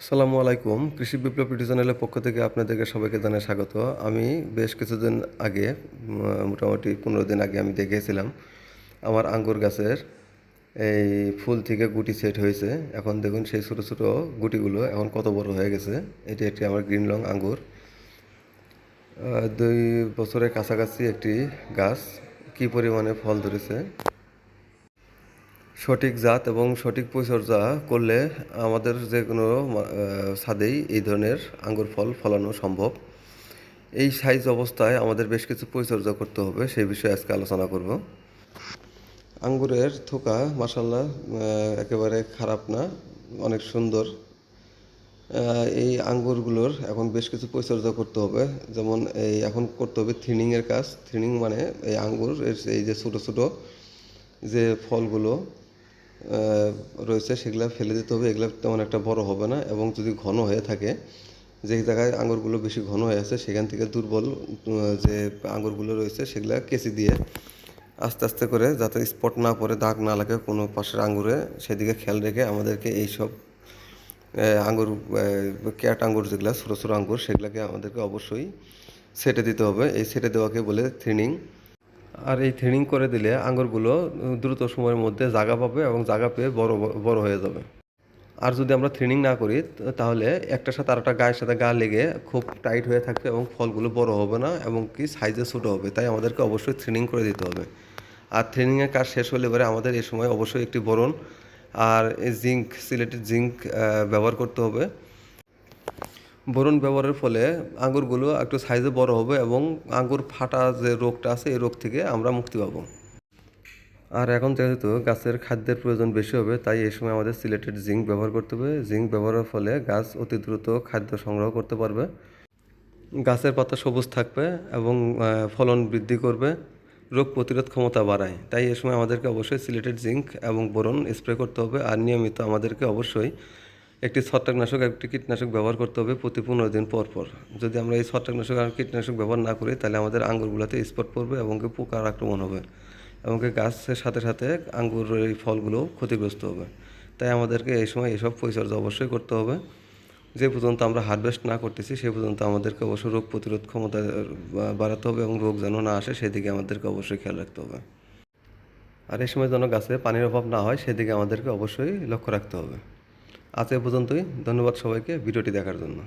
আসসালামু আলাইকুম। কৃষি বিপ্লব ইউটিউব চ্যানেলের পক্ষ থেকে আপনাদেরকে সবাইকে জানাই স্বাগত। আমি বেশ কিছুদিন আগে মোটামুটি 15 দিন আগে আমি দেখেছিলাম আমার আঙ্গুর গাছের এই ফুল থেকে গুটি সেট হয়েছে। এখন দেখুন সেই ছোটো ছোটো গুটিগুলো এখন কত বড় হয়ে গেছে। এটি একটি আমার গ্রিন লং আঙ্গুর, 2 বছরের কাছাকাছি একটি গাছ, কী পরিমাণে ফল ধরেছে। সঠিক জাত এবং সঠিক পরিচর্যা করলে আমাদের যে কোনো ছাদেই এই ধরনের আঙ্গুর ফল ফলানো সম্ভব। এই সাইজ অবস্থায় আমাদের বেশ কিছু পরিচর্যা করতে হবে, সেই বিষয়ে আজকে আলোচনা করব। আঙ্গুরের থোকা মাশাআল্লাহ একেবারে খারাপ না, অনেক সুন্দর। এই আঙ্গুরগুলোর এখন বেশ কিছু পরিচর্যা করতে হবে, যেমন এখন করতে হবে থিনিংয়ের কাজ। থিনিং মানে এই আঙ্গুর এই যে ছোটো ছোটো যে ফলগুলো রয়েছে সেগুলো ফেলে দিতে হবে। এগুলো তেমন একটা বড় হবে না, এবং যদি ঘন হয়ে থাকে, যে জায়গায় আঙুরগুলো বেশি ঘন হয়ে আছে সেখান থেকে দুর্বল যে আঙুরগুলো রয়েছে সেগুলো কেচি দিয়ে আস্তে আস্তে করে, যাতে স্পট না পড়ে, দাগ না লাগে কোনো পাশের আঙুরে, সেদিকে খেয়াল রেখে আমাদেরকে এইসব আঙুর, ক্যাট আঙুর যেগুলো ছোটো ছোটো আঙুর, সেগুলোকে আমাদেরকে অবশ্যই সেটে দিতে হবে। এই সেটে দেওয়াকে বলে থিনিং। আর এই থ্রেডিং করে দিলে আঙুরগুলো দ্রুত সময়ের মধ্যে জায়গা পাবে এবং জায়গা পেয়ে বড় বড় হয়ে যাবে। আর যদি আমরা থ্রেডিং না করি তাহলে একটার সাথে আরেকটা গায়ের সাথে গা লেগে খুব টাইট হয়ে থাকবে এবং ফলগুলো বড় হবে না এবং কি সাইজে ছোটো হবে। তাই আমাদেরকে অবশ্যই থ্রেডিং করে দিতে হবে। আর থ্রেডিংয়ের কাজ শেষ হলে পরে আমাদের এই সময় অবশ্যই একটি বোরন আর জিঙ্ক, সিলেটেড জিঙ্ক ব্যবহার করতে হবে। বোরন ব্যবহারের ফলে আঙুরগুলো একটু সাইজে বড় হবে এবং আঙুর ফাটা যে রোগটা আছে এই রোগ থেকে আমরা মুক্তি পাবো। আর এখন যেহেতু গাছের খাদ্যের প্রয়োজন বেশি হবে, তাই এই সময় আমাদের সিলেটেড জিঙ্ক ব্যবহার করতে হবে। জিঙ্ক ব্যবহারের ফলে গাছ অতি দ্রুত খাদ্য সংগ্রহ করতে পারবে, গাছের পাতা সবুজ থাকবে এবং ফলন বৃদ্ধি করবে, রোগ প্রতিরোধ ক্ষমতা বাড়ায়। তাই এই সময় আমাদেরকে অবশ্যই সিলেটেড জিঙ্ক এবং বোরন স্প্রে করতে হবে। আর নিয়মিত আমাদেরকে অবশ্যই একটি ছত্রাকনাশক, একটি কীটনাশক ব্যবহার করতে হবে প্রতি 15 দিন পর পর। যদি আমরা এই ছত্রাকনাশক আর কীটনাশক ব্যবহার না করি তাহলে আমাদের আঙ্গুরগুলোতে স্পট পড়বে এবং পোকার আক্রমণ হবে এবং গাছের সাথে সাথে আঙ্গুরের এই ফলগুলো ক্ষতিগ্রস্ত হবে। তাই আমাদেরকে এই সময় এইসব পরিচর্যা অবশ্যই করতে হবে। যে পর্যন্ত আমরা হারভেস্ট না করতেছি সে পর্যন্ত আমাদেরকে অবশ্যই রোগ প্রতিরোধ ক্ষমতা বাড়াতে হবে এবং রোগ যেন না আসে সেদিকে আমাদেরকে অবশ্যই খেয়াল রাখতে হবে। আর এই সময় যেন গাছে পানির অভাব না হয় সেদিকে আমাদেরকে অবশ্যই লক্ষ্য রাখতে হবে। আজ এ পর্যন্তই। ধন্যবাদ সবাইকে ভিডিওটি দেখার জন্য।